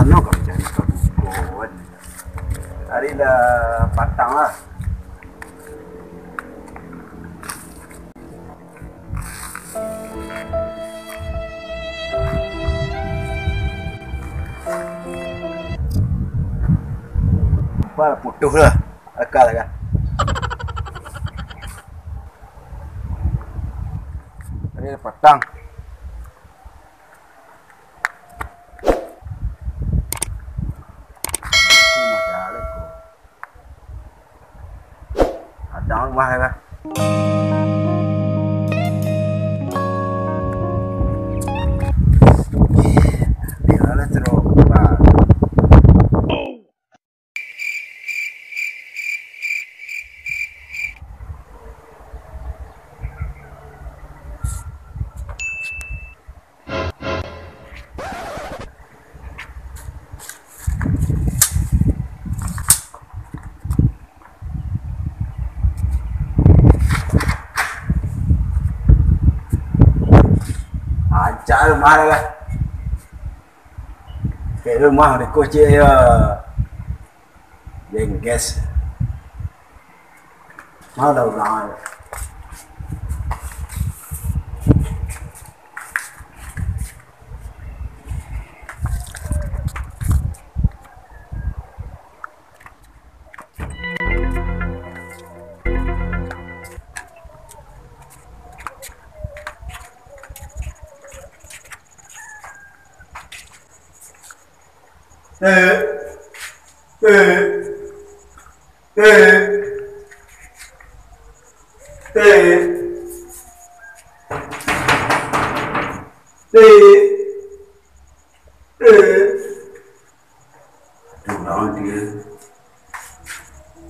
sana kau cari kau buku. Hari dah patang lah. Apa putus lah. Akal lah kan. Hari dah patang. Ada rumah kan. Dia lah teruk. Ajar rumah lah. Kayak rumah ada kunci ya. Jengges. Mau dah ulang.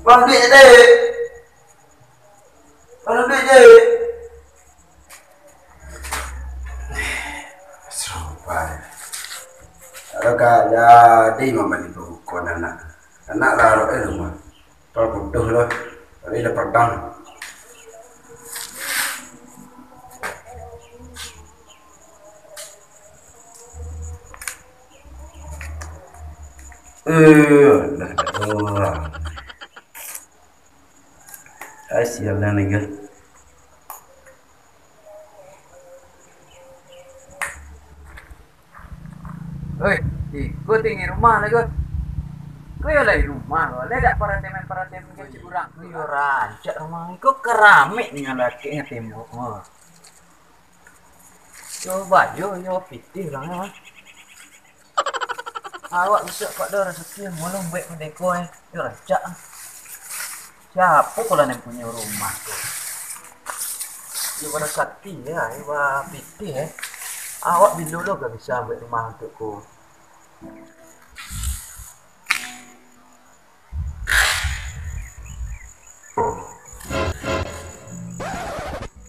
Bang duit je. Bang duit je. Serupai. Kalau jadi mama ni bukan anak. Anak lah rumah. Kalau butuh lah. Tapi dah petang. Dah orang. Siap dah ni kan. Oi, kau tinggi rumah lah kau. Kau yang lagi rumah kau. Lihat perhatian kau kurang. Kau rancak rumah kau keramik dengan lakinya tembok. Coba yo pitih orangnya. Awak bisa kau dah rezeki mulung baik pendeko yo rancak. Siapa kalau yang punya rumah tu? Ibarat sakti ya, ibarat pitih Awak bila lo gak bisa ambil rumah untukku.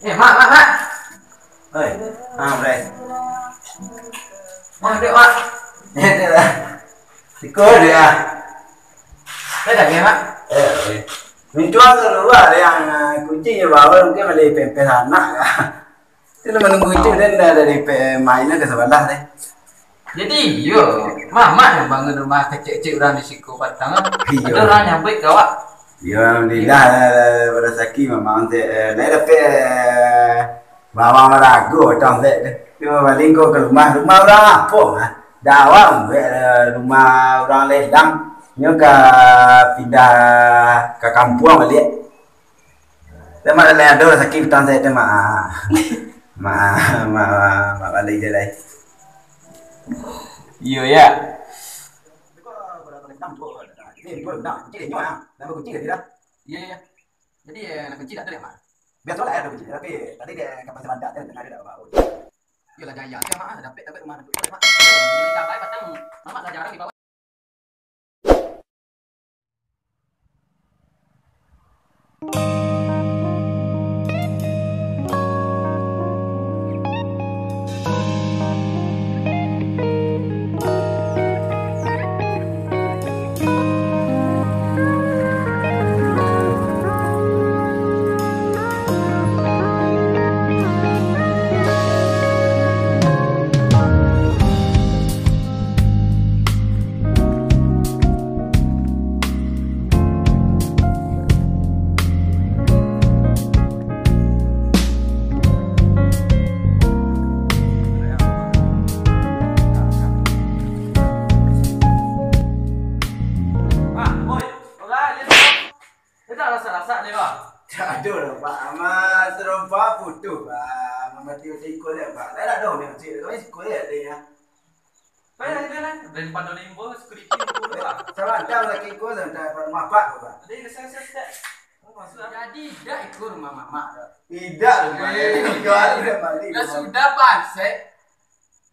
Mak. Oi, bre. Mak dek mak. Dia lah. Tiko dia. Dah mak. Menjual keluar yang kucing bawa mungkin beli pempek anak ya. Itu menunggu itu dan dari mainnya ke sebelah deh. Jadi mama yang bangun rumah kecil-kecil orang di siku Patang. Iya. Ada orang nyampe kawak. Ya alhamdulillah pada saki memang saya dapat bawa ragu tang saya. Cuma balik ke rumah orang apa? Dawang rumah orang ledang. Nyo ke pindah ke kampung balik. Tema ada ada sakit tang saya tema. Ma balik je lah. Iya ya. Iya. Jadi anak kecil tak ada mak. Biasa lah ada kecil tapi tadi dia kapal bandar dia tengah dia dah bawa. Iyalah jaya dia mak dapat rumah dapat mak. Jadi tak baik Patang. Mak dah jarang dibawa. dong yang cik. Kau sekolah ada ya. Baik lah. Daripada limbo skripsi dulu lah. Sama tahu lagi kau dah mapak kau. Jadi saya. Jadi tidak ikut rumah mama. Tidak rumah. Jual dia balik. Dah sudah pasek.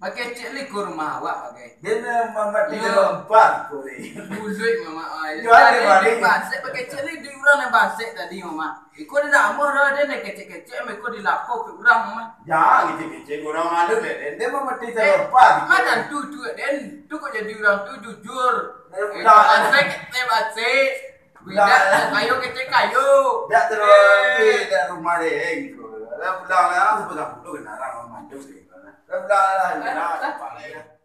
Pakai cek li ke rumah awak pakai. Dia mamat 3-4 kau ni. Bulut mama. Jual dia balik. Pasek pakai cek li di orang yang pasek tadi mama. Ikut dia nak amor dia nak kecek-kecek. Ikut dilapor ke orang mama. Jangan kecek-kecek orang malu deh. Dia mamat 3-4. Mana tu den. Tu kok jadi orang tu jujur. Pasek pasek. Tidak kayu kecek kayu. Dah terus dah rumah dia gitu. Dah pulang lah sebab dah pulang kena orang mamat tu. Dah pulang lah. Dah.